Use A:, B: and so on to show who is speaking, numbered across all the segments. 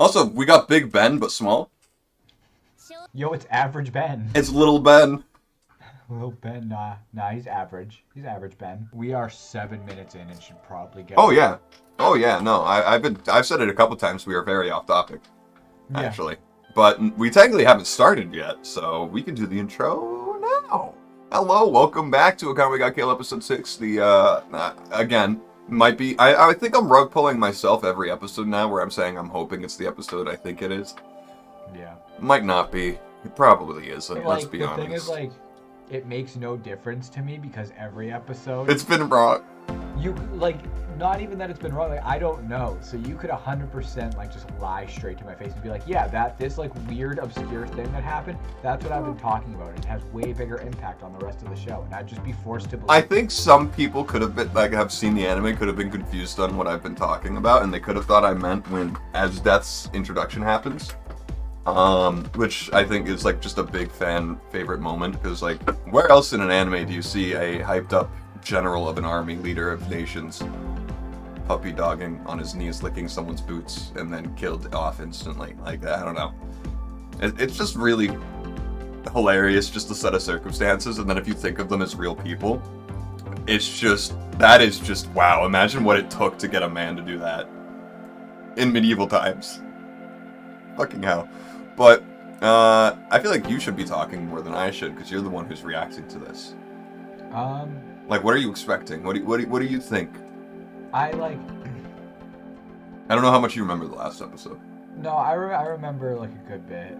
A: Also, we got Big Ben, but small.
B: Yo, it's Average Ben.
A: It's Little Ben.
B: Little Ben, nah, he's average. He's average Ben. We are 7 minutes in and should probably get.
A: Oh yeah. Oh yeah. No, I've said it a couple times. We are very off topic,
B: Yeah.
A: actually. But we technically haven't started yet, so we can do the intro now. Hello, welcome back to Akame Ga Kill episode 6. Again, might be. I think I'm rug pulling myself every episode now, where I'm saying I'm hoping it's the episode I think it is.
B: Yeah.
A: Might not be. It probably isn't.
B: But,
A: Let's be honest.
B: The thing is, it makes no difference to me because every episode
A: It's been wrong.
B: you not even that it's been wrong. I don't know. So you could 100% just lie straight to my face and be like, yeah, this weird obscure thing that happened. That's what I've been talking about. It has way bigger impact on the rest of the show, and I'd just be forced to believe.
A: I think some people could have been have seen the anime, could have been confused on what I've been talking about, and they could have thought I meant when As Death's introduction happens. Which I think is just a big fan favorite moment, because where else in an anime do you see a hyped up general of an army, leader of nations, puppy dogging on his knees, licking someone's boots, and then killed off instantly? I don't know. It's just really hilarious, just the set of circumstances, and then if you think of them as real people, that is just wow. Imagine what it took to get a man to do that in medieval times. Fucking hell. But I feel like you should be talking more than I should, because you're the one who's reacting to this. What are you expecting? What do you think?
B: I
A: don't know how much you remember the last episode.
B: No, I remember a good bit.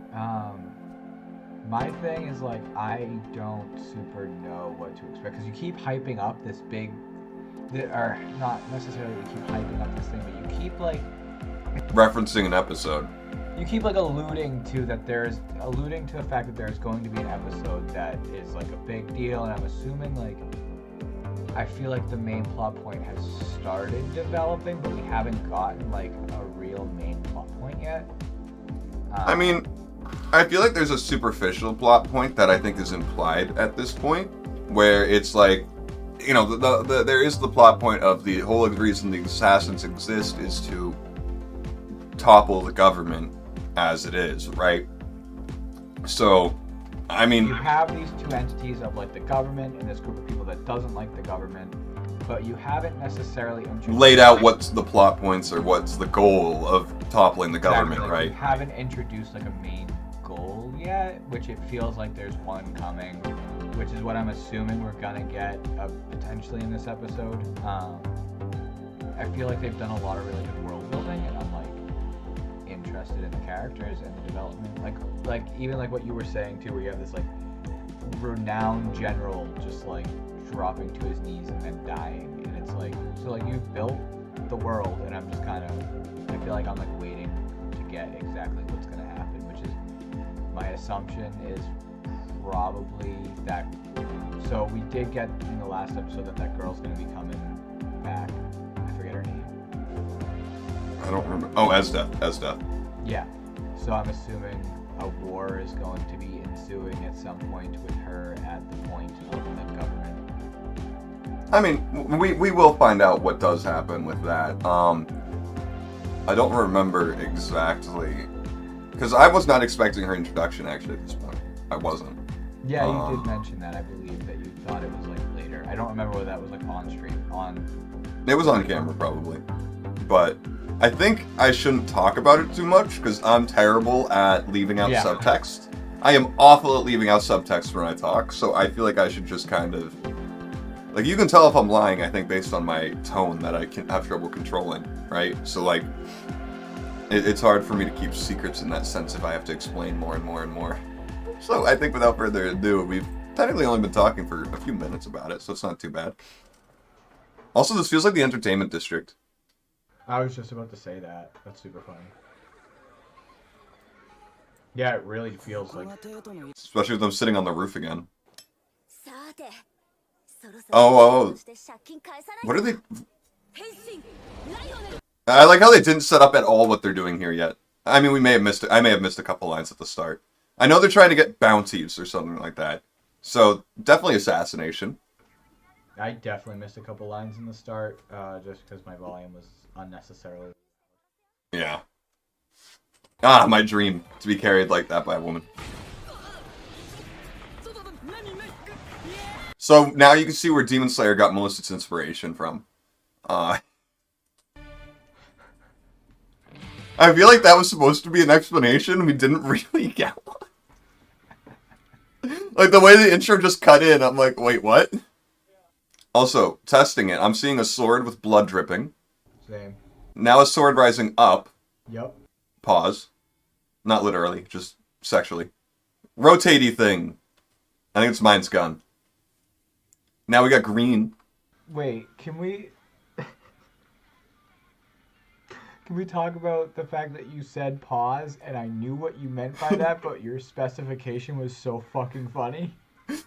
B: My thing is I don't super know what to expect, because you keep hyping up this big, or not necessarily you keep hyping up this thing, but you keep
A: referencing an episode.
B: You keep alluding to the fact that there's going to be an episode that is a big deal, and I'm assuming I feel the main plot point has started developing, but we haven't gotten a real main plot point yet.
A: I mean, I feel like there's a superficial plot point that I think is implied at this point, where it's there is the plot point of the whole reason the assassins exist is to topple the government as it is, right? So, I mean,
B: you have these two entities of the government and this group of people that doesn't like the government, but you haven't necessarily
A: laid out what's the plot points or what's the goal of toppling the government, right?
B: You haven't introduced a main goal yet, which it feels there's one coming, which is what I'm assuming we're gonna get potentially in this episode. I feel they've done a lot of really good world building, and I'm interested in the characters and the development. Even what you were saying too, where you have this renowned general just dropping to his knees and then dying, and it's so you've built the world, and I'm just I feel I'm waiting to get exactly what's gonna happen, which is my assumption is probably that. So we did get in the last episode that girl's gonna be coming back. I forget her name.
A: I don't remember. Oh, As Death.
B: Yeah. So I'm assuming a war is going to be ensuing at some point with her at the point of the government.
A: I mean, we will find out what does happen with that. I don't remember exactly, because I was not expecting her introduction actually at this point. I wasn't.
B: Yeah, you did mention that. I believe that you thought it was later. I don't remember whether that was on stream.
A: It was on camera probably, but I think I shouldn't talk about it too much, because I'm terrible at leaving out subtext. I am awful at leaving out subtext when I talk, so I feel I should just kind of... you can tell if I'm lying, I think, based on my tone that I can have trouble controlling, right? So, it's hard for me to keep secrets in that sense if I have to explain more and more and more. So, I think without further ado, we've technically only been talking for a few minutes about it, so it's not too bad. Also, this feels like the entertainment district.
B: I was just about to say that. That's super funny. Yeah, it really feels
A: Especially with them sitting on the roof again. Oh. What are they... I like how they didn't set up at all what they're doing here yet. I mean, I may have missed a couple lines at the start. I know they're trying to get bounties or something like that. So, definitely assassination.
B: I definitely missed a couple lines in the start, just because my volume was unnecessarily.
A: Yeah. Ah, my dream to be carried like that by a woman. So now you can see where Demon Slayer got most of its inspiration from. I feel like that was supposed to be an explanation. We didn't really get one. Like, the way the intro just cut in, I'm like, wait, what? Also, testing it. I'm seeing a sword with blood dripping.
B: Same.
A: Now a sword rising up.
B: Yep.
A: Pause. Not literally, just sexually. Rotatey thing. I think it's mine's gun. Now we got green.
B: Wait, can we... Can we talk about the fact that you said pause and I knew what you meant by that, but your specification was so fucking funny?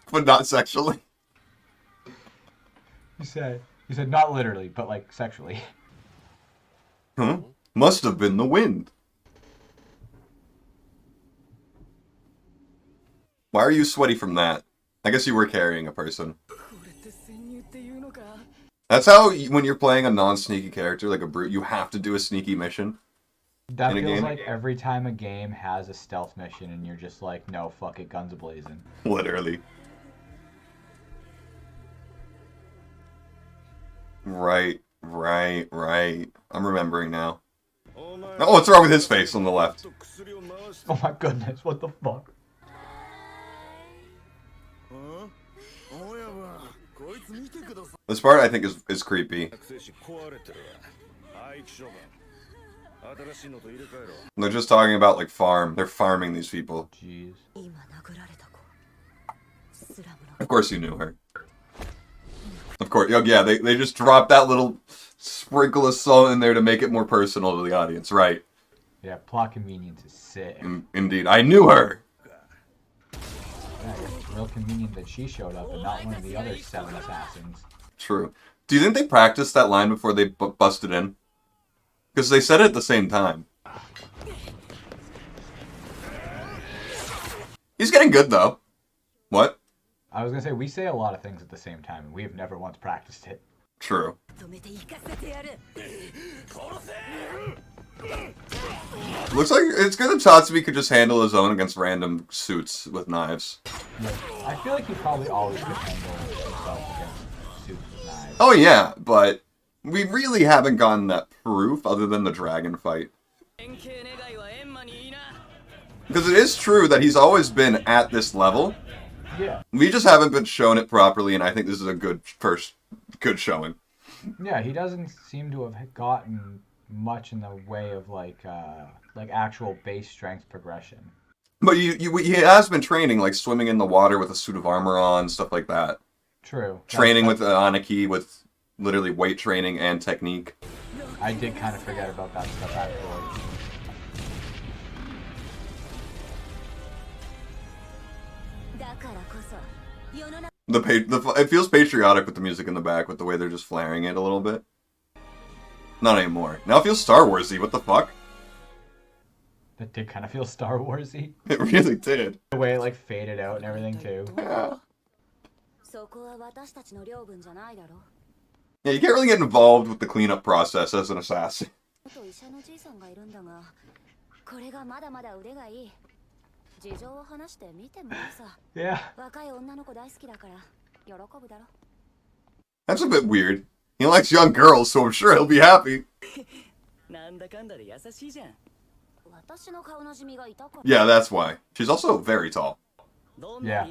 A: But not sexually.
B: You said not literally, but like sexually.
A: Huh? Must have been the wind. Why are you sweaty from that? I guess you were carrying a person. That's how, when you're playing a non-sneaky character, like a brute, you have to do a sneaky mission.
B: That
A: in a
B: feels
A: game.
B: like every time a game has a stealth mission and you're just like, no, fuck it, guns a-blazing.
A: Literally. Right. I'm remembering now. Oh, what's wrong with his face on the left?
B: Oh my goodness, what the fuck?
A: This part, I think, is creepy. They're just talking about, like, farm. They're farming these people.
B: Jeez.
A: Of course you knew her. Of course, yeah, they just dropped that little sprinkle of salt in there to make it more personal to the audience, right?
B: Yeah, plot convenience is sick.
A: Indeed. I knew her!
B: Yeah, it's real convenient that she showed up and not one of the other 7 assassins.
A: True. Do you think they practiced that line before they busted in? Because they said it at the same time. He's getting good, though. What?
B: I was gonna say, we say a lot of things at the same time, and we have never once practiced it.
A: True. Looks like it's good that Tatsubi could just handle his own against random suits with knives.
B: Yeah, I feel like he probably always could handle himself against suits with knives.
A: Oh yeah, but we really haven't gotten that proof other than the dragon fight. Because it is true that he's always been at this level.
B: Yeah.
A: We just haven't been shown it properly, and I think this is a good showing.
B: Yeah, he doesn't seem to have gotten much in the way of like actual base strength progression.
A: But he has been training, like swimming in the water with a suit of armor on, stuff like that.
B: True.
A: Training with Aniki with literally weight training and technique.
B: I did kind of forget about that stuff afterwards.
A: It feels patriotic with the music in the back, with the way they're just flaring it a little bit. Not anymore. Now it feels Star Wars-y. What the fuck?
B: That did kind of feel Star Wars-y.
A: It really did.
B: The way it like faded out and everything too.
A: Yeah. Yeah, you can't really get involved with the cleanup process as an assassin.
B: Yeah.
A: That's a bit weird. He likes young girls, so I'm sure he'll be happy. Yeah, that's why. She's also very tall.
B: Yeah.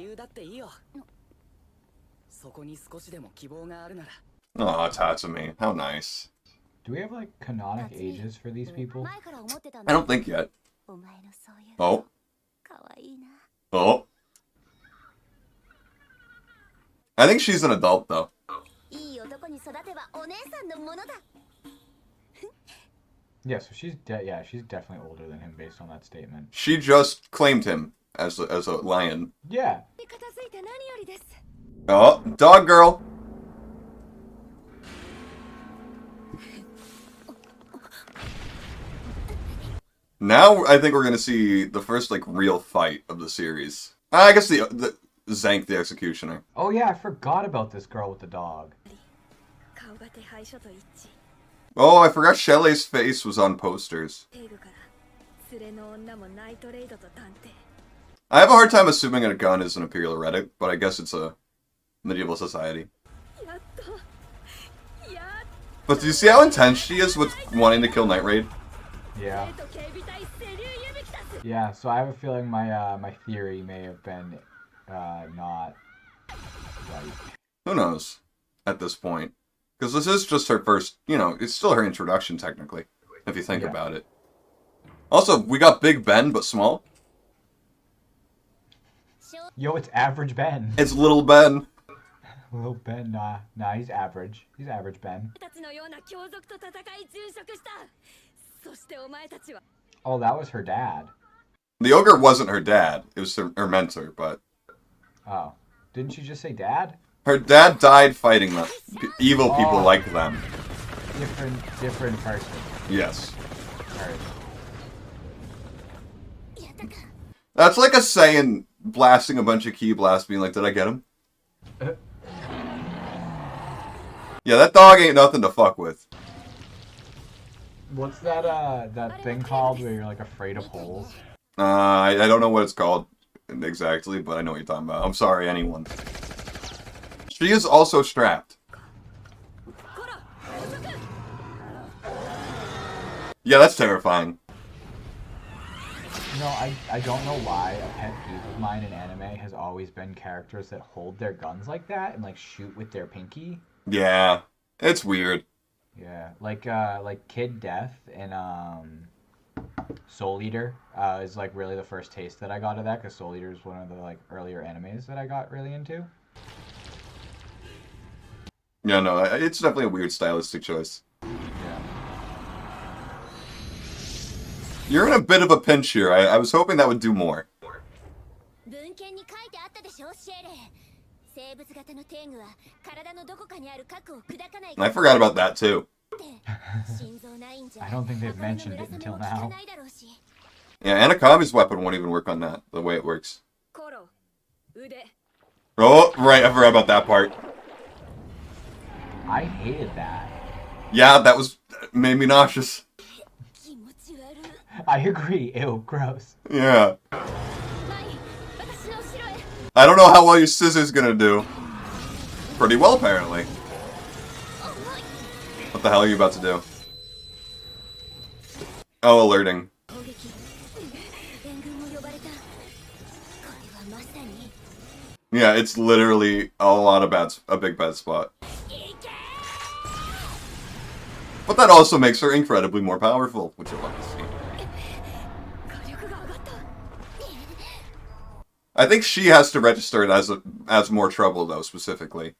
A: Aw, Tatsumi. How nice.
B: Do we have like canonic ages for these people?
A: I don't think yet. Oh. Oh. I think she's an adult, though.
B: Yeah, so she's she's definitely older than him based on that statement.
A: She just claimed him as a lion.
B: Yeah.
A: Oh, dog girl. Now I think we're gonna see the first like real fight of the series. I guess the Zank the Executioner.
B: Oh yeah, I forgot about this girl with the dog.
A: Oh, I forgot Shelley's face was on posters. I have a hard time assuming a gun is an imperial heretic, but I guess it's a medieval society. But do you see how intense she is with wanting to kill Night Raid?
B: Yeah. Yeah, so I have a feeling my my theory may have been not right.
A: Who knows at this point? Because this is just her first, you know, it's still her introduction technically, if you think about it. Also, we got Big Ben, but small.
B: Yo, it's Average Ben.
A: It's Little Ben.
B: Little Ben, nah, he's average. He's Average Ben. Oh, that was her dad.
A: The ogre wasn't her dad. It was her mentor, but...
B: Oh. Didn't she just say dad?
A: Her dad died fighting them. Evil people like them.
B: Different person.
A: Yes.
B: Alright.
A: That's like a Saiyan blasting a bunch of ki blasts being like, did I get him? Yeah, that dog ain't nothing to fuck with.
B: What's that thing called where you're like afraid of holes?
A: I don't know what it's called exactly, but I know what you're talking about. I'm sorry, anyone. She is also strapped. Yeah, that's terrifying.
B: You know, I don't know why a pet peeve of mine in anime has always been characters that hold their guns like that and like shoot with their pinky.
A: Yeah, it's weird.
B: Yeah, like Kid Death and Soul Eater is like really the first taste that I got of that, because Soul Eater is one of the like earlier animes that I got really into.
A: Yeah, no, it's definitely a weird stylistic choice.
B: Yeah.
A: You're in a bit of a pinch here. I was hoping that would do more. I forgot about that too.
B: I don't think they've mentioned it until now.
A: Yeah, Anakame's weapon won't even work on that, the way it works. Oh, right, I forgot about that part.
B: I hated that.
A: Yeah, that made me nauseous.
B: I agree. Ew, gross.
A: Yeah. I don't know how well your scissor's gonna do. Pretty well, apparently. What the hell are you about to do? Oh, alerting. Yeah, it's literally a big bad spot. But that also makes her incredibly more powerful, which I love to see. I think she has to register it as more trouble, though, specifically.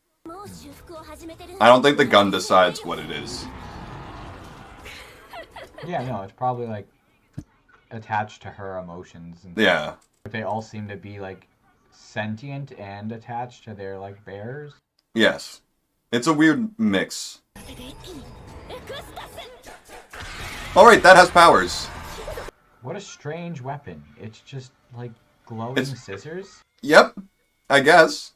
A: I don't think the gun decides what it is.
B: Yeah, no, it's probably like attached to her emotions. And
A: yeah.
B: They all seem to be like sentient and attached to their like bearers.
A: Yes. It's a weird mix. Alright, that has powers.
B: What a strange weapon. It's just like glowing scissors?
A: Yep, I guess.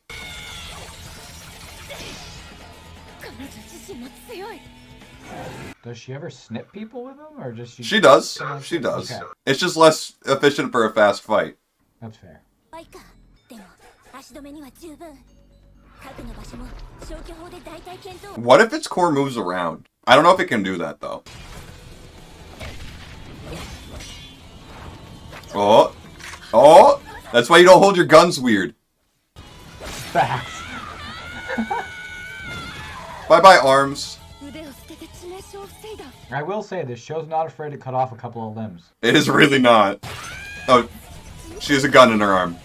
B: Does she ever snip people with them, or just
A: She does. She does. Okay. It's just less efficient for a fast fight.
B: That's fair.
A: What if its core moves around? I don't know if it can do that, though. Oh. Oh! That's why you don't hold your guns weird.
B: Facts.
A: Bye-bye, arms.
B: I will say, this show's not afraid to cut off a couple of limbs.
A: It is really not. Oh, she has a gun in her arm.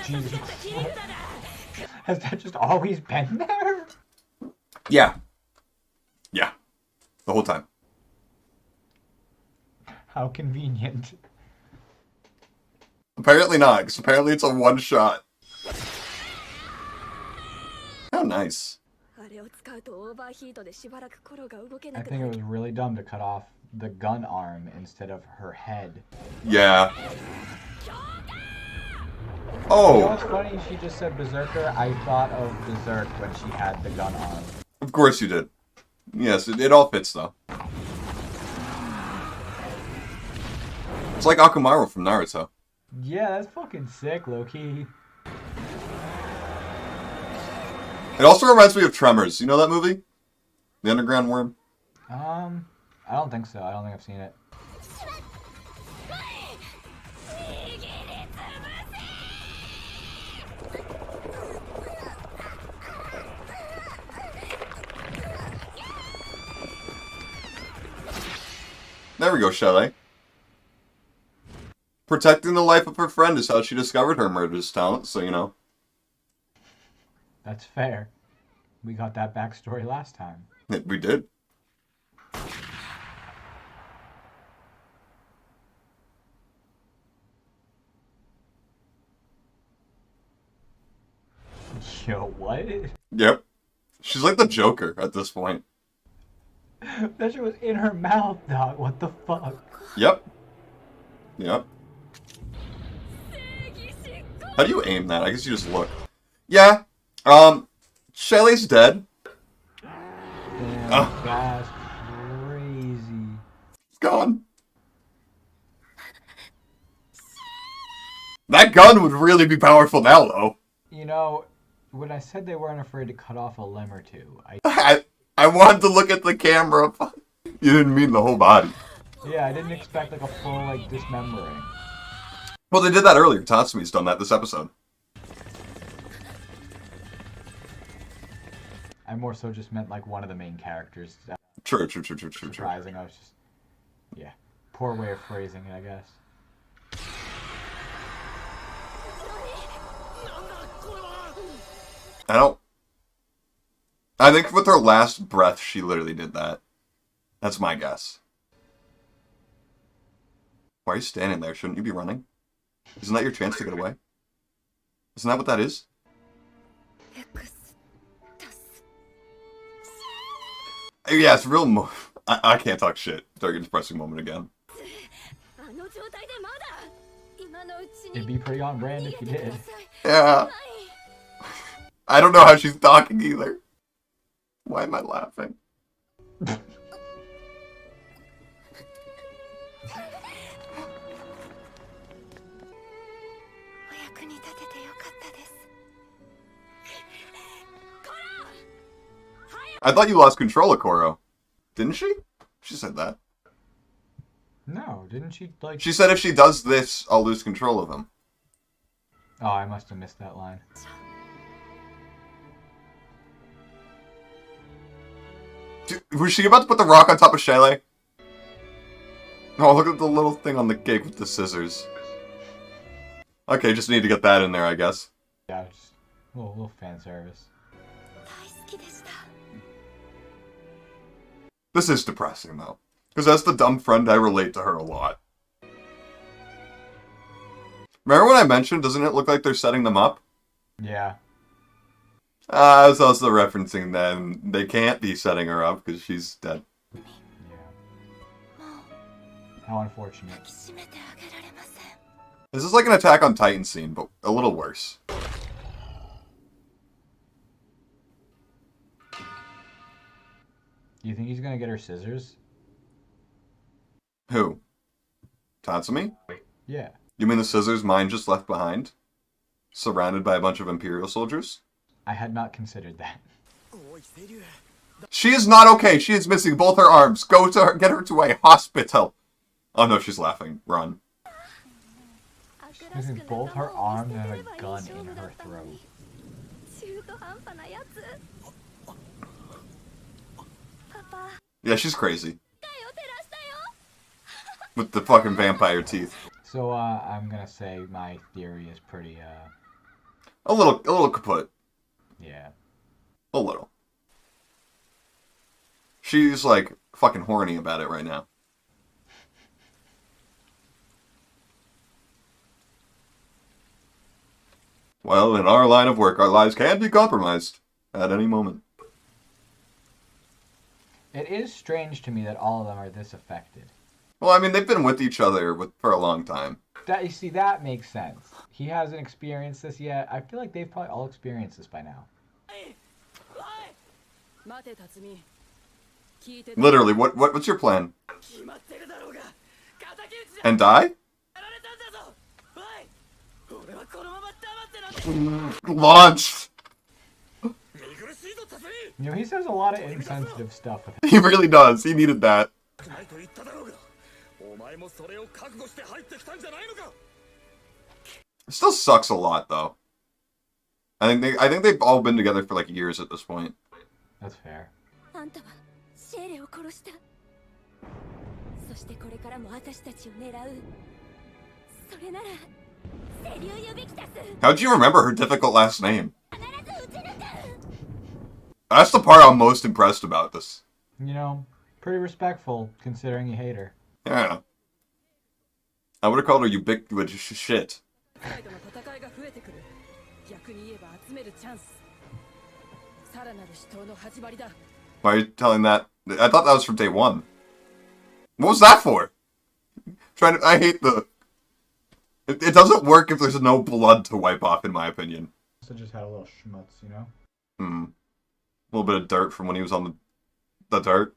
B: Jesus. Has that just always been there?
A: Yeah. Yeah. The whole time.
B: How convenient.
A: Apparently not, because apparently it's a one-shot. How nice.
B: I think it was really dumb to cut off the gun arm instead of her head.
A: Yeah. Oh!
B: You know what's funny? She just said Berserker. I thought of Berserk when she had the gun arm.
A: Of course you did. Yes, it all fits, though. It's like Akamaru from Naruto.
B: Yeah, that's fucking sick, low-key.
A: It also reminds me of Tremors. You know that movie? The Underground Worm?
B: I don't think so. I don't think I've seen it.
A: There we go, Shelley. Protecting the life of her friend is how she discovered her murderous talent, so you know.
B: That's fair. We got that backstory last time.
A: We did.
B: Yo, what?
A: Yep. She's like the Joker at this point.
B: That shit was in her mouth, dog. What the fuck?
A: Yep. Yep. How do you aim that? I guess you just look. Yeah. Shelley's dead.
B: Damn, that's crazy.
A: It's gone. That gun would really be powerful now, though.
B: You know, when I said they weren't afraid to cut off a limb or two,
A: I wanted to look at the camera. You didn't mean the whole body.
B: yeah, I didn't expect like a full like dismembering.
A: Well, they did that earlier. Tatsumi's done that this episode.
B: I more so just meant like one of the main characters.
A: True.
B: Surprising. I was just, yeah, poor way of phrasing it, I guess.
A: I think with her last breath, she literally did that. That's my guess. Why are you standing there? Shouldn't you be running? Isn't that your chance to get away? Isn't that what that is? Yeah, it's real. I can't talk shit during a depressing moment again.
B: It'd be pretty on brand if you did.
A: Yeah. I don't know how she's talking either. Why am I laughing? I thought you lost control of Koro. Didn't she? She said that.
B: No, didn't she like...
A: She said if she does this, I'll lose control of him.
B: Oh, I must have missed that line.
A: Dude, was she about to put the rock on top of Shelley? Oh, look at the little thing on the cake with the scissors. Okay, just need to get that in there, I guess.
B: Yeah, just a little fan service.
A: This is depressing, though. Because as the dumb friend, I relate to her a lot. Remember when I mentioned, doesn't it look like they're setting them up?
B: Yeah.
A: I was also referencing them. They can't be setting her up because she's dead.
B: Yeah. How unfortunate.
A: This is like an Attack on Titan scene, but a little worse.
B: Do you think he's gonna get her scissors?
A: Who? Tatsumi?
B: Yeah.
A: You mean the scissors mine just left behind? Surrounded by a bunch of Imperial soldiers?
B: I had not considered that.
A: She is not okay. She is missing both her arms. Go to her. Get her to a hospital. Oh no, she's laughing. Run.
B: She's missing both her arms and a gun in her throat.
A: Yeah, she's crazy. With the fucking vampire teeth.
B: So, I'm gonna say my theory is pretty,
A: A little kaput.
B: yeah.
A: A little. She's, like, fucking horny about it right now. Well, in our line of work, our lives can be compromised at any moment.
B: It is strange to me that all of them are this affected.
A: Well, I mean, they've been with each other for a long time.
B: That, you see, that makes sense. He hasn't experienced this yet. I feel like they've probably all experienced this by now.
A: Literally, what's your plan? And die? Launched.
B: You know, he says a lot of insensitive stuff with him.
A: He really does. He needed that. It still sucks a lot, though. I think they've all been together for like years at this point.
B: That's fair.
A: How'd you remember her difficult last name? That's the part I'm most impressed about this.
B: You know, pretty respectful considering you hate her.
A: Yeah. I would have called her ubiquitous shit. Why are you telling that? I thought that was from day one. What was that for? I hate the... It doesn't work if there's no blood to wipe off, in my opinion.
B: So just had a little schmutz, you know?
A: A little bit of dirt from when he was on the dirt.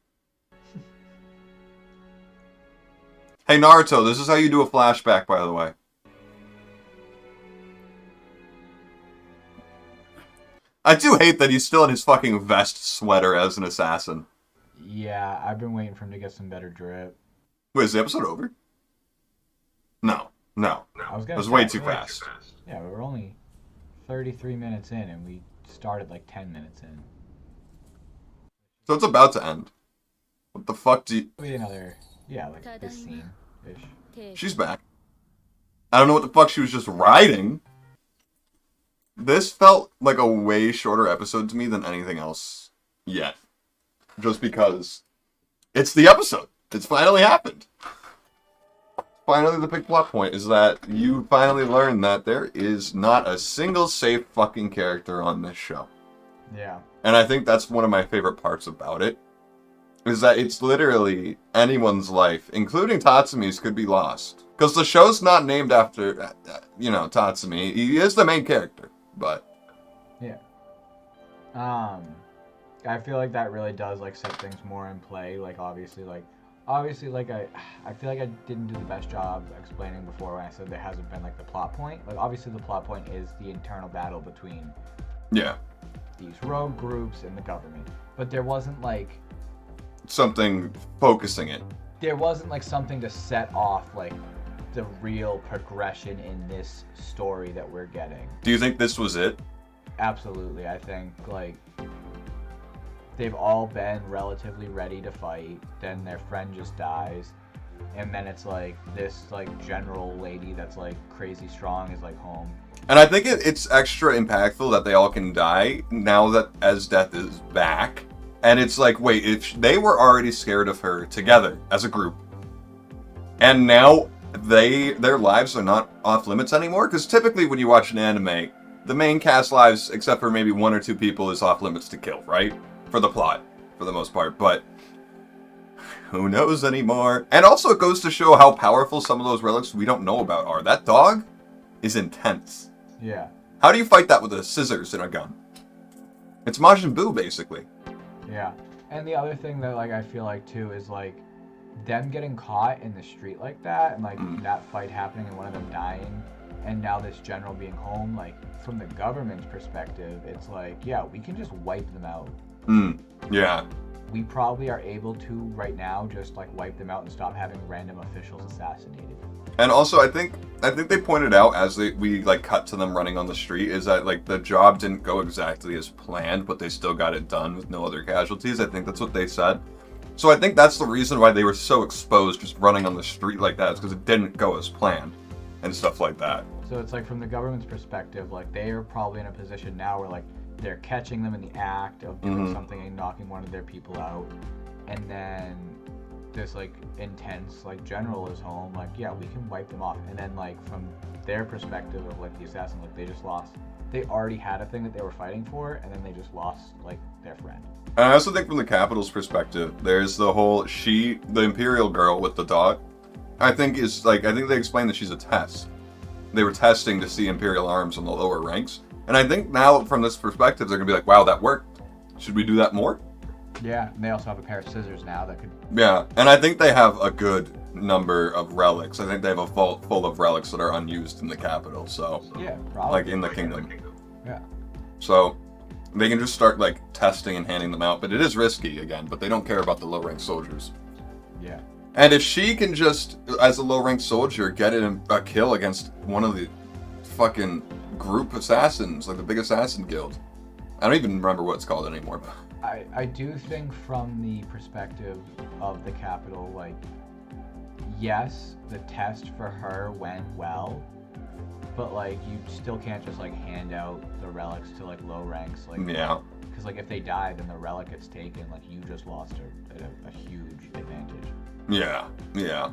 A: Hey, Naruto, this is how you do a flashback, by the way. I do hate that he's still in his fucking vest sweater as an assassin.
B: Yeah, I've been waiting for him to get some better drip.
A: Wait, is the episode over? No. It was way too fast.
B: Yeah, we were only 33 minutes in, and we started like 10 minutes in.
A: So it's about to end. What the fuck do you...
B: Wait another... Yeah, like this scene-ish.
A: She's back. I don't know what the fuck she was just riding. This felt like a way shorter episode to me than anything else yet. Just because it's the episode. It's finally happened. Finally, the big plot point is that you finally learn that there is not a single safe fucking character on this show.
B: Yeah.
A: And I think that's one of my favorite parts about it. Is that it's literally anyone's life, including Tatsumi's, could be lost. Because the show's not named after, Tatsumi. He is the main character, but...
B: Yeah. I feel like that really does, like, set things more in play. Like, obviously, I feel like I didn't do the best job explaining before when I said there hasn't been, like, the plot point. Like, obviously the plot point is the internal battle between...
A: Yeah.
B: These rogue groups and the government. But there wasn't, like...
A: something focusing it.
B: There wasn't, like, something to set off, like, the real progression in this story that we're getting.
A: Do you think this was it?
B: Absolutely. I think, like, they've all been relatively ready to fight, then their friend just dies, and then it's, like, this, like, general lady that's, like, crazy strong is, like, home.
A: And I think it's extra impactful that they all can die now that As Death is back. And it's like, wait, if they were already scared of her together as a group, and now their lives are not off limits anymore? Because typically when you watch an anime, the main cast lives, except for maybe one or two people, is off limits to kill, right? For the plot, for the most part. But who knows anymore? And also it goes to show how powerful some of those relics we don't know about are. That dog is intense.
B: Yeah.
A: How do you fight that with a scissors and a gun? It's Majin Buu, basically.
B: Yeah. And the other thing that, like, I feel like, too, is, like, them getting caught in the street like that, and, like, that fight happening and one of them dying, and now this general being home, like, from the government's perspective, it's like, yeah, we can just wipe them out.
A: Yeah.
B: We probably are able to, right now, just, like, wipe them out and stop having random officials assassinated.
A: And also, I think they pointed out as we cut to them running on the street is that, like, the job didn't go exactly as planned, but they still got it done with no other casualties. I think that's what they said. So I think that's the reason why they were so exposed just running on the street like that, is because it didn't go as planned and stuff like that.
B: So it's like, from the government's perspective, like, they are probably in a position now where, like, they're catching them in the act of doing something and knocking one of their people out, and then this, like, intense, like, general is home, like, yeah, we can wipe them off. And then, like, from their perspective of, like, the assassin, like, they already had a thing that they were fighting for, and then they just lost, like, their friend.
A: And I also think from the Capital's perspective, there's the whole the Imperial girl with the dog, I think they explained that she's a test. They were testing to see Imperial arms on the lower ranks. And I think now, from this perspective, they're going to be like, wow, that worked. Should we do that more?
B: Yeah, and they also have a pair of scissors now that could.
A: Yeah, and I think they have a good number of relics. I think they have a vault full of relics that are unused in the capital, so...
B: Yeah, probably.
A: Like, in the kingdom.
B: Yeah.
A: So, they can just start, like, testing and handing them out, but it is risky, again, but they don't care about the low-ranked soldiers.
B: Yeah.
A: And if she can just, as a low-ranked soldier, get a kill against one of the fucking group assassins, like the big assassin guild. I don't even remember what it's called anymore.
B: I do think from the perspective of the capital, like, yes, the test for her went well, but, like, you still can't just, like, hand out the relics to, like, low ranks. Like,
A: yeah.
B: Because, like, if they die, then the relic gets taken. Like, you just lost a huge advantage.
A: Yeah, yeah.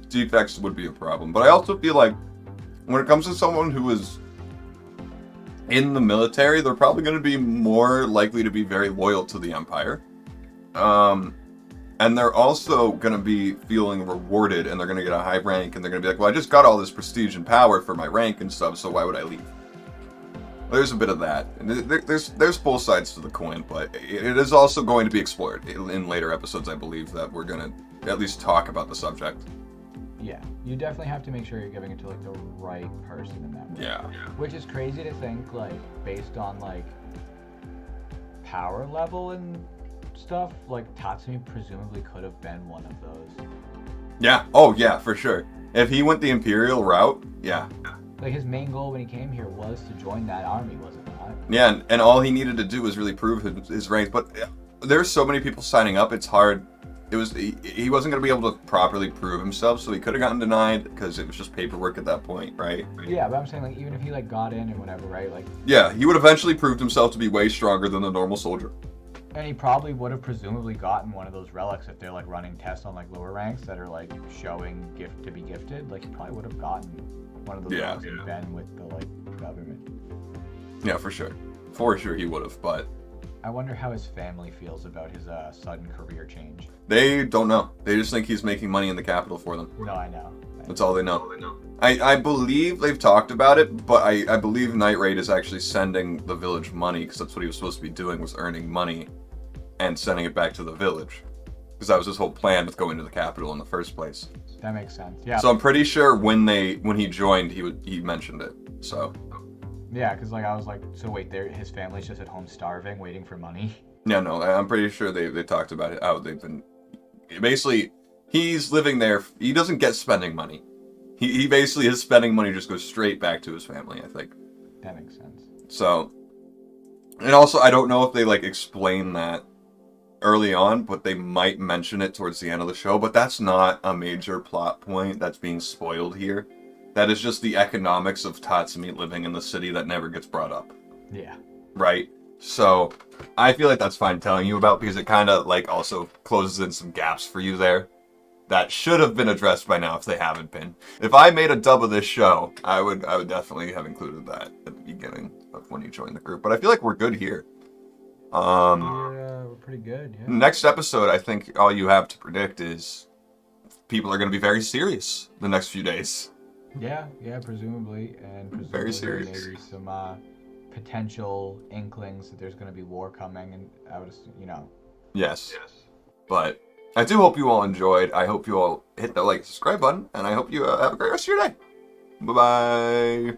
A: Defects would be a problem. But I also feel like when it comes to someone who is in the military, they're probably going to be more likely to be very loyal to the Empire. And they're also going to be feeling rewarded, and they're going to get a high rank, and they're going to be like, well, I just got all this prestige and power for my rank and stuff, so why would I leave? There's a bit of that. There's both sides to the coin, but it is also going to be explored in later episodes, I believe, that we're going to at least talk about the subject.
B: Yeah, you definitely have to make sure you're giving it to, like, the right person in that way.
A: Yeah.
B: Which is crazy to think, like, based on, like, power level and stuff, like, Tatsumi presumably could have been one of those.
A: Yeah. Oh, yeah, for sure. If he went the Imperial route, yeah.
B: Like, his main goal when he came here was to join that army, was it not?
A: Yeah, and all he needed to do was really prove his rank. But there's so many people signing up, it's hard. He wasn't going to be able to properly prove himself, so he could have gotten denied because it was just paperwork at that point, right?
B: Yeah, but I'm saying, like, even if he, like, got in and whatever, right? Like,
A: yeah, he would eventually prove himself to be way stronger than the normal soldier.
B: and he probably would have presumably gotten one of those relics if they're, like, running tests on, like, lower ranks that are, like, showing gift to be gifted. Like, he probably would have gotten one of those relics and been with the, like, government.
A: Yeah, for sure. For sure he would have, but...
B: I wonder how his family feels about his sudden career change.
A: They don't know. They just think he's making money in the capital for them.
B: No, I know.
A: That's all they know. I believe they've talked about it, but I believe Night Raid is actually sending the village money, because that's what he was supposed to be doing, was earning money and sending it back to the village. Because that was his whole plan with going to the capital in the first place.
B: That makes sense. Yeah.
A: So I'm pretty sure when he joined, he mentioned it. So...
B: yeah, because, like, I was like, so wait, his family's just at home starving, waiting for money?
A: Yeah, no, I'm pretty sure they talked about it, how they've been... Basically, he's living there, he doesn't get spending money. He basically, his spending money just goes straight back to his family, I think.
B: That makes sense.
A: So... and also, I don't know if they, like, explain that early on, but they might mention it towards the end of the show, but that's not a major plot point that's being spoiled here. That is just the economics of Tatsumi living in the city that never gets brought up.
B: Yeah.
A: Right? So, I feel like that's fine telling you about, because it kind of, like, also closes in some gaps for you there that should have been addressed by now if they haven't been. If I made a dub of this show, I would definitely have included that at the beginning of when you join the group. But I feel like we're good here.
B: We're pretty good, yeah.
A: Next episode, I think all you have to predict is people are going to be very serious the next few days.
B: Yeah, presumably, and presumably
A: very serious.
B: Maybe some potential inklings that there's going to be war coming, and I would,
A: Yes. But I do hope you all enjoyed. I hope you all hit the like, subscribe button, and I hope you have a great rest of your day. Bye-bye.